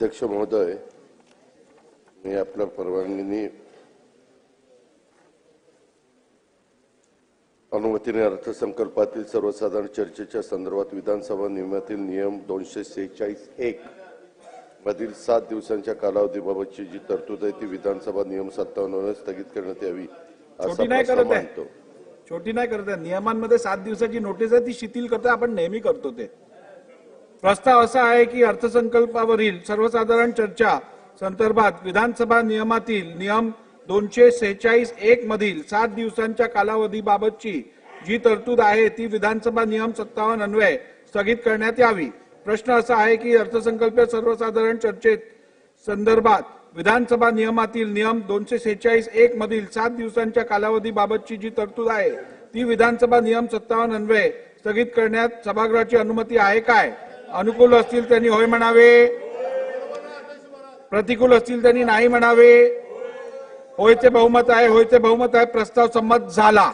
अध्यक्ष महोदय, मी आपल्या परवानगीने अनुमतीने अर्थसंकल्पातील सर्वसाधारण चर्चेच्या संदर्भात विधानसभा नियमातील नियम 246(1) मधील 7 दिवसांच्या कालावधीबाबतची जी तरतूद आहे ती विधानसभा नियम 57 स्थगित करण्यात यावी असा प्रस्ताव मांडतो। छोटी नाही करत आहे, नियमांमध्ये 7 दिवसाची नोटीस आहे ती शिथिल करता आपण नेहमी करतो। ते प्रस्ताव असा आहे की अर्थसंकल्पावरील सर्वसाधारण चर्चा संदर्भात विधानसभा नियमातील नियम 246(1) मधील 7 दिवसांच्या कालावधीबाबतची जी तरतूद आहे ती विधानसभा नियम 57 अन्वये स्थगित करण्यात यावी। प्रश्न असा आहे की अर्थसंकल्पीय सर्वसाधारण चर्चेत संदर्भात विधानसभा नियमातील नियम 246(1) मधील 7 दिवसांच्या कालावधीबाबतची जी तरतूद आहे ती विधानसभा नियम 57 अन्वये स्थगित करण्यात सभागृहाची अनुमती आहे काय? अनुकूल असतील त्यांनी होय म्हणावे, प्रतिकूल असतील त्यांनी नाही म्हणावे। होयचे बहुमत आहे, होयचे बहुमत आहे, प्रस्ताव संमत झाला।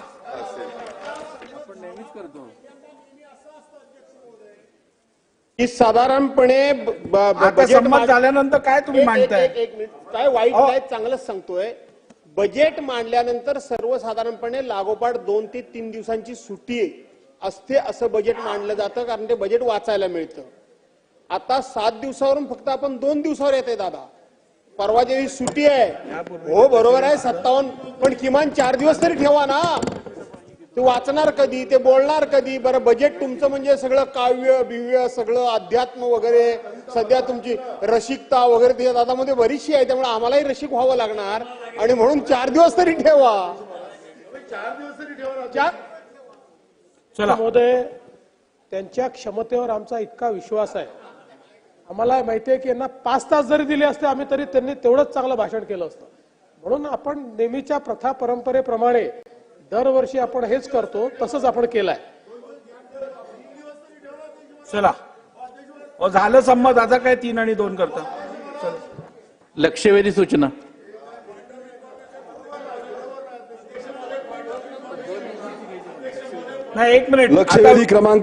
की साधारणपणे आता संमत झाल्यानंतर काय तुम्ही मांडताय? एक मिनिट, काय वाईट काय चांगलंच सांगतोय। बजेट मांडल्यानंतर सर्वसाधारणपणे लागोपाठ 2 ते 3 दिवसांची सुट्टी असते असं बजेट मांडलं जातं, कारण ते बजेट वाचायला मिळतं। आता 7 दिवसावरून फक्त आपण 2 दिवसावर येते दादा, परवा जेवी सुट्टी आहे। हो बरोबर आहे 57, पण किमान 4 दिवस तरी ठेवा ना। ते वाचणार कधी, ते बोलणार कधी? बरं, बजेट तुमचं म्हणजे सगळं काव्य बिव्य सगळं अध्यात्म वगैरे, सध्या तुमची रसिकता वगैरे त्या दादामध्ये बरीचशी आहे, त्यामुळे आम्हालाही रसिक व्हावं लागणार आणि म्हणून 4 दिवस तरी ठेवा। 4 दिवस तरी ठेवा। चला महोदय, त्यांच्या क्षमतेवर आमचा इतका विश्वास आहे। आम्हाला माहिती आहे की यांना 5 तास जरी दिले असते आम्ही तरी त्यांनी तेवढंच चांगलं भाषण केलं असतं। म्हणून आपण नेहमीच्या प्रथा परंपरेप्रमाणे दरवर्षी आपण हेच करतो, तसंच आपण केलंय। चला झालं संमत, आता काय 3 आणि 2 करता? लक्षवेधी सूचना। नाही 1 मिनिट, लक्षवेधी क्रमांक